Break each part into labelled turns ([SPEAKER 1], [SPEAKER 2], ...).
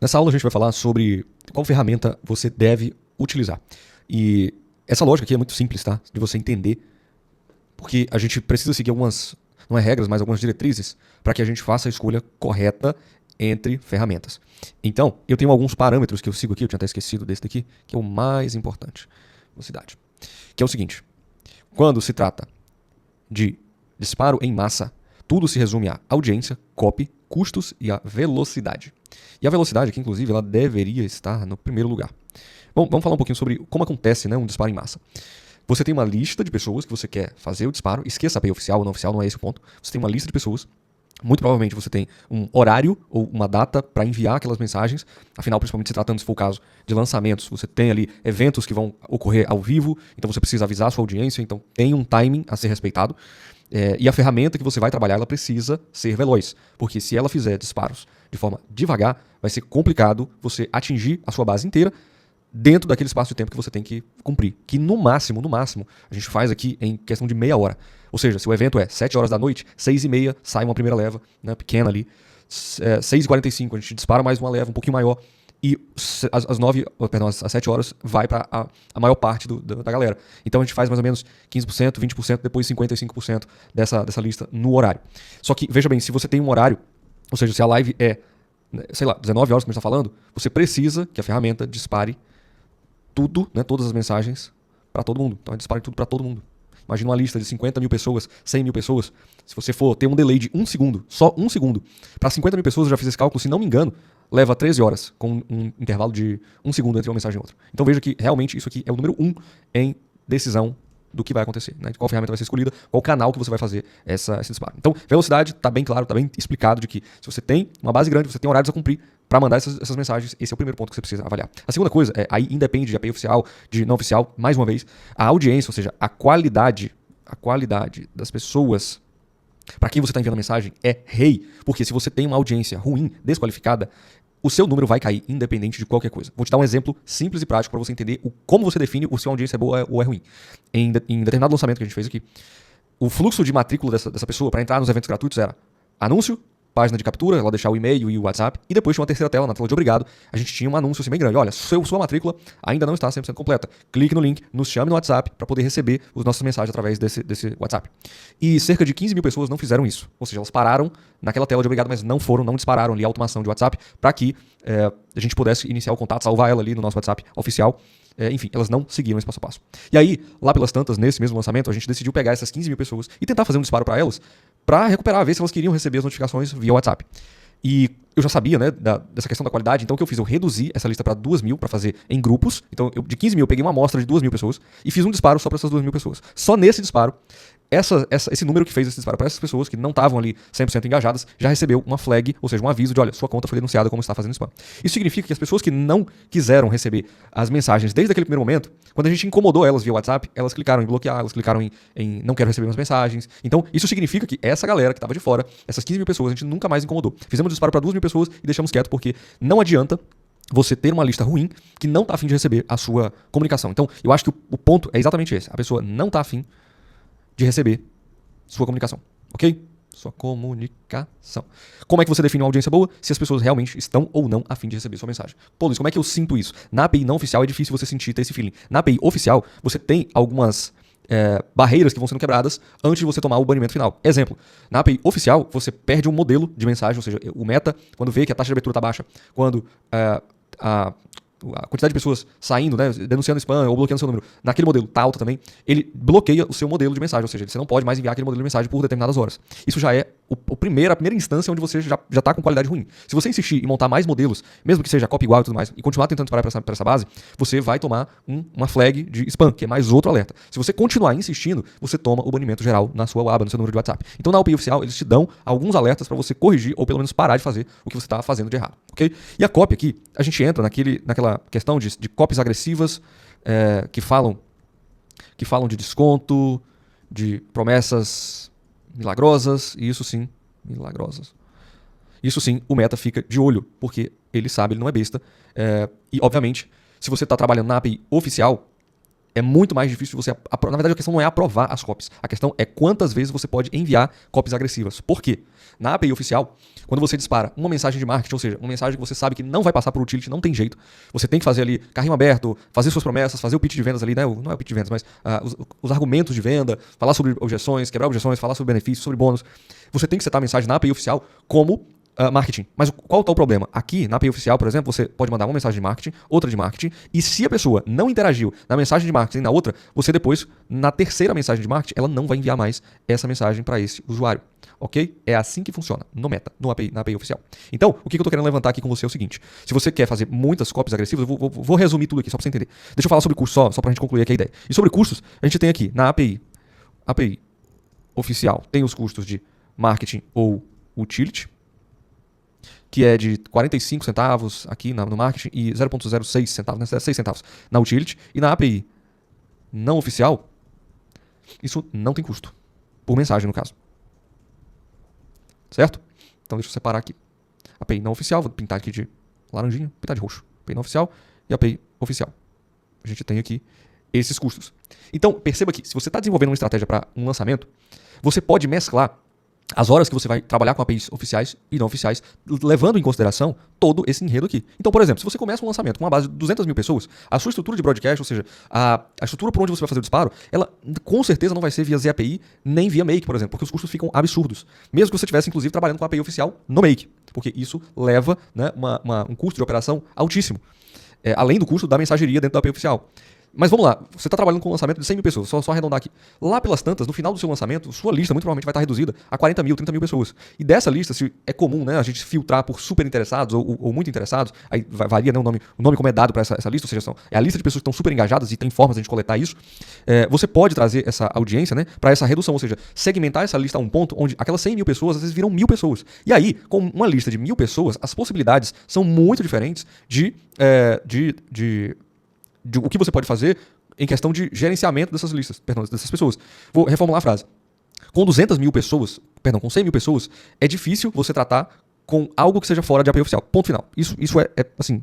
[SPEAKER 1] Nessa aula a gente vai falar sobre qual ferramenta você deve utilizar. E essa lógica aqui é muito simples, tá? De você entender, porque a gente precisa seguir algumas, não é regras, mas algumas diretrizes para que a gente faça a escolha correta entre ferramentas. Então, eu tenho alguns parâmetros que eu sigo aqui, eu tinha até esquecido desse daqui, que é o mais importante. Velocidade. Que é o seguinte, quando se trata de disparo em massa, tudo se resume a audiência, copy, custos e a velocidade. E a velocidade aqui, inclusive, ela deveria estar no primeiro lugar. Bom, vamos falar um pouquinho sobre como acontece, né, um disparo em massa. Você tem uma lista de pessoas que você quer fazer o disparo, esqueça a API oficial ou não oficial, não é esse o ponto. Você tem uma lista de pessoas, muito provavelmente você tem um horário ou uma data para enviar aquelas mensagens, afinal, principalmente se tratando, se for o caso, de lançamentos, você tem ali eventos que vão ocorrer ao vivo, então você precisa avisar a sua audiência, então tem um timing a ser respeitado. E a ferramenta que você vai trabalhar, ela precisa ser veloz, porque se ela fizer disparos de forma devagar, vai ser complicado você atingir a sua base inteira dentro daquele espaço de tempo que você tem que cumprir, que no máximo, a gente faz aqui em questão de meia hora. Ou seja, se o evento é 7 horas da noite, 6h30 sai uma primeira leva, né, pequena ali, 6h45 a gente dispara mais uma leva um pouquinho maior, e às 7 horas vai para a maior parte da galera. Então a gente faz mais ou menos 15%, 20%, depois 55% dessa lista no horário. Só que, veja bem, se você tem um horário, ou seja, se a live é, sei lá, 19 horas, como a gente está falando, você precisa que a ferramenta dispare tudo, né, todas as mensagens para todo mundo. Então dispare tudo para todo mundo. Imagina uma lista de 50 mil pessoas, 100 mil pessoas. Se você for ter um delay de 1 segundo, só 1 segundo, para 50 mil pessoas, eu já fiz esse cálculo, se não me engano, leva 13 horas, com um intervalo de 1 segundo entre uma mensagem e outra. Então veja que realmente isso aqui é o número 1 em decisão do que vai acontecer, né? De qual ferramenta vai ser escolhida, qual canal que você vai fazer esse disparo. Então, velocidade, está bem claro, está bem explicado de que se você tem uma base grande, você tem horários a cumprir para mandar essas mensagens, esse é o primeiro ponto que você precisa avaliar. A segunda coisa, aí independe de API oficial, de não oficial, mais uma vez, a audiência, ou seja, a qualidade das pessoas para quem você está enviando a mensagem é rei, porque se você tem uma audiência ruim, desqualificada, o seu número vai cair independente de qualquer coisa. Vou te dar um exemplo simples e prático para você entender como você define se a audiência é boa ou é ruim. Em determinado lançamento que a gente fez aqui, o fluxo de matrícula dessa pessoa para entrar nos eventos gratuitos era anúncio, página de captura, ela deixar o e-mail e o WhatsApp, e depois tinha uma terceira tela, na tela de obrigado, a gente tinha um anúncio assim bem grande. Olha, sua matrícula ainda não está 100% completa. Clique no link, nos chame no WhatsApp para poder receber as nossas mensagens através desse WhatsApp. E cerca de 15 mil pessoas não fizeram isso. Ou seja, elas pararam naquela tela de obrigado, mas não dispararam ali a automação de WhatsApp para que a gente pudesse iniciar o contato, salvar ela ali no nosso WhatsApp oficial. Enfim, elas não seguiram esse passo a passo. E aí, lá pelas tantas, nesse mesmo lançamento, a gente decidiu pegar essas 15 mil pessoas e tentar fazer um disparo para elas, para recuperar, ver se elas queriam receber as notificações via WhatsApp. E eu já sabia, né, dessa questão da qualidade, então o que eu fiz? Eu reduzi essa lista para 2 mil, para fazer em grupos. Então, de 15 mil, eu peguei uma amostra de 2 mil pessoas e fiz um disparo só para essas 2 mil pessoas. Só nesse disparo, esse número que fez esse disparo para essas pessoas que não estavam ali 100% engajadas, já recebeu uma flag, ou seja, um aviso de, olha, sua conta foi denunciada como está fazendo spam. Isso significa que as pessoas que não quiseram receber as mensagens desde aquele primeiro momento, quando a gente incomodou elas via WhatsApp, elas clicaram em bloquear, elas clicaram em não quero receber mais mensagens. Então, isso significa que essa galera que estava de fora, essas 15 mil pessoas, a gente nunca mais incomodou. Fizemos disparo para 2 mil pessoas e deixamos quieto, porque não adianta você ter uma lista ruim que não está afim de receber a sua comunicação. Então, eu acho que o ponto é exatamente esse. A pessoa não está afim de receber sua comunicação, ok? Sua comunicação. Como é que você define uma audiência boa? Se as pessoas realmente estão ou não a fim de receber sua mensagem. Pô, Luiz, como é que eu sinto isso? Na API não oficial é difícil você ter esse feeling. Na API oficial, você tem algumas barreiras que vão sendo quebradas antes de você tomar o banimento final. Exemplo, na API oficial, você perde um modelo de mensagem, ou seja, o meta, quando vê que a taxa de abertura está baixa, quando a quantidade de pessoas saindo, né, denunciando spam ou bloqueando seu número, naquele modelo tá alta também, ele bloqueia o seu modelo de mensagem, ou seja, você não pode mais enviar aquele modelo de mensagem por determinadas horas. Isso já é a primeira instância onde você já tá com qualidade ruim. Se você insistir em montar mais modelos, mesmo que seja copy igual e tudo mais, e continuar tentando disparar para essa base, você vai tomar uma flag de spam, que é mais outro alerta. Se você continuar insistindo, você toma o banimento geral na sua aba, no seu número de WhatsApp. Então na API oficial, eles te dão alguns alertas para você corrigir ou pelo menos parar de fazer o que você está fazendo de errado, ok? E a copy aqui, a gente entra naquela questão de copies agressivas que falam de desconto, de promessas milagrosas, e isso sim, milagrosas. Isso sim, o meta fica de olho, porque ele sabe, ele não é besta. E obviamente, se você está trabalhando na API oficial, É muito mais difícil de você... Na verdade, a questão não é aprovar as copies. A questão é quantas vezes você pode enviar copies agressivas. Por quê? Na API oficial, quando você dispara uma mensagem de marketing, ou seja, uma mensagem que você sabe que não vai passar por utility, não tem jeito, você tem que fazer ali carrinho aberto, fazer suas promessas, fazer o pitch de vendas ali, né? Não é o pitch de vendas, mas os argumentos de venda, falar sobre objeções, quebrar objeções, falar sobre benefícios, sobre bônus. Você tem que setar a mensagem na API oficial como marketing. Mas qual está o problema? Aqui, na API oficial, por exemplo, você pode mandar uma mensagem de marketing, outra de marketing, e se a pessoa não interagiu na mensagem de marketing e na outra, você depois, na terceira mensagem de marketing, ela não vai enviar mais essa mensagem para esse usuário. Ok? É assim que funciona no Meta, no API, na API oficial. Então, o que eu estou querendo levantar aqui com você é o seguinte. Se você quer fazer muitas copies agressivas, eu vou resumir tudo aqui, só para você entender. Deixa eu falar sobre custos, só para a gente concluir aqui a ideia. E sobre custos, a gente tem aqui, na API oficial, tem os custos de marketing ou utility, que é de 45 centavos aqui no marketing e 0,06 centavos, né, 6 centavos na utility. E na API não oficial, isso não tem custo, por mensagem no caso. Certo? Então deixa eu separar aqui. API não oficial, vou pintar aqui de laranjinha, pintar de roxo. API não oficial e API oficial. A gente tem aqui esses custos. Então perceba que se você está desenvolvendo uma estratégia para um lançamento, você pode mesclar as horas que você vai trabalhar com APIs oficiais e não oficiais, levando em consideração todo esse enredo aqui. Então, por exemplo, se você começa um lançamento com uma base de 200 mil pessoas, a sua estrutura de broadcast, ou seja, a estrutura por onde você vai fazer o disparo, ela com certeza não vai ser via ZAPI nem via Make, por exemplo, porque os custos ficam absurdos. Mesmo que você estivesse, inclusive, trabalhando com a API oficial no Make, porque isso leva, né, um custo de operação altíssimo, além do custo da mensageria dentro da API oficial. Mas vamos lá, você está trabalhando com um lançamento de 100 mil pessoas, só arredondar aqui. Lá pelas tantas, no final do seu lançamento, sua lista muito provavelmente vai estar reduzida a 40 mil, 30 mil pessoas. E dessa lista, se é comum, né, a gente filtrar por super interessados ou muito interessados, aí varia, né, o nome como é dado para essa lista, ou seja, é a lista de pessoas que estão super engajadas e tem formas de a gente coletar isso. Você pode trazer essa audiência, né, para essa redução, ou seja, segmentar essa lista a um ponto onde aquelas 100 mil pessoas às vezes viram 1000 pessoas. E aí, com uma lista de 1000 pessoas, as possibilidades são muito diferentes de o que você pode fazer em questão de gerenciamento dessas listas, dessas pessoas. Vou reformular a frase. Com 200 mil pessoas, com 100 mil pessoas, é difícil você tratar com algo que seja fora de API oficial. Ponto final. Isso é assim,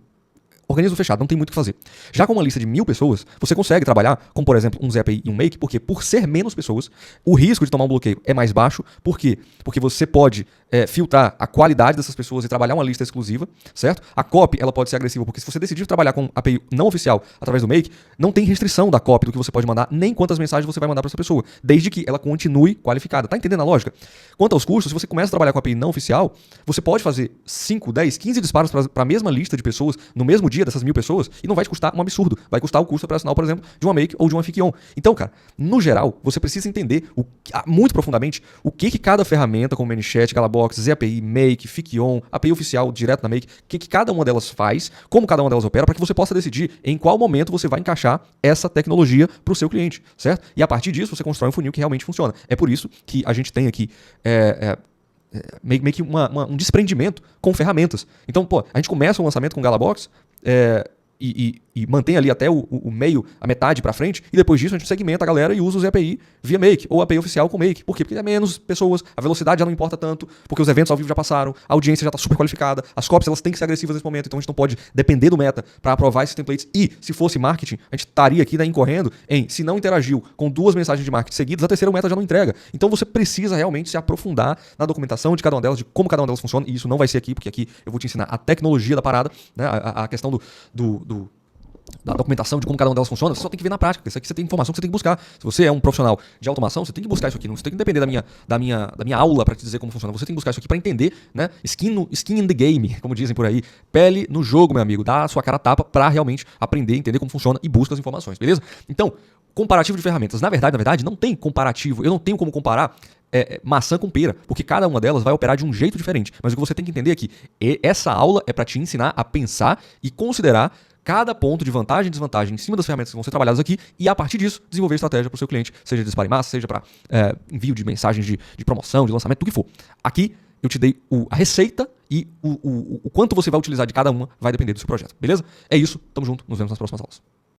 [SPEAKER 1] organismo fechado, não tem muito o que fazer. Já com uma lista de 1000 pessoas, você consegue trabalhar com, por exemplo, um ZAPI e um Make, porque por ser menos pessoas, o risco de tomar um bloqueio é mais baixo. Por quê? Porque você pode filtrar a qualidade dessas pessoas e trabalhar uma lista exclusiva, certo? A copy, ela pode ser agressiva, porque se você decidir trabalhar com API não oficial através do Make, não tem restrição da copy do que você pode mandar, nem quantas mensagens você vai mandar para essa pessoa, desde que ela continue qualificada. Tá entendendo a lógica? Quanto aos custos, se você começa a trabalhar com API não oficial, você pode fazer 5, 10, 15 disparos para a mesma lista de pessoas no mesmo dia dessas 1000 pessoas e não vai te custar um absurdo. Vai custar o custo operacional, por exemplo, de uma Make ou de uma Fic-On. Então, cara, no geral, você precisa entender muito profundamente o que cada ferramenta, como ManyChat, Galabox, ZAPI, Make, Fic-On, API oficial direto na Make, o que cada uma delas faz, como cada uma delas opera, para que você possa decidir em qual momento você vai encaixar essa tecnologia para o seu cliente, certo? E a partir disso, você constrói um funil que realmente funciona. É por isso que a gente tem aqui meio que um desprendimento com ferramentas. Então, a gente começa o lançamento com Galabox e mantém ali até o meio, a metade para frente, e depois disso a gente segmenta a galera e usa os API via Make, ou API oficial com Make. Por quê? Porque é menos pessoas, a velocidade já não importa tanto, porque os eventos ao vivo já passaram, a audiência já está super qualificada, as copies elas têm que ser agressivas nesse momento, então a gente não pode depender do meta para aprovar esses templates. E se fosse marketing, a gente estaria aqui, né, incorrendo em, se não interagiu com 2 mensagens de marketing seguidas, a terceira o meta já não entrega. Então você precisa realmente se aprofundar na documentação de cada uma delas, de como cada uma delas funciona, e isso não vai ser aqui, porque aqui eu vou te ensinar a tecnologia da parada, né, a questão da documentação de como cada uma delas funciona. Você só tem que ver na prática. Isso aqui você tem informação que você tem que buscar. Se você é um profissional de automação, você tem que buscar isso aqui. Não, você tem que depender da minha aula para te dizer como funciona. Você tem que buscar isso aqui para entender, né? Skin in the game, como dizem por aí. Pele no jogo, meu amigo. Dá a sua cara a tapa para realmente aprender, entender como funciona e busca as informações, beleza? Então, comparativo de ferramentas. Na verdade, não tem comparativo. Eu não tenho como comparar maçã com pera, porque cada uma delas vai operar de um jeito diferente. Mas o que você tem que entender é que essa aula é para te ensinar a pensar e considerar cada ponto de vantagem e desvantagem em cima das ferramentas que vão ser trabalhadas aqui e, a partir disso, desenvolver estratégia para o seu cliente, seja de disparo em massa, seja para envio de mensagens de promoção, de lançamento, do que for. Aqui eu te dei a receita e o quanto você vai utilizar de cada uma vai depender do seu projeto, beleza? É isso, tamo junto, nos vemos nas próximas aulas.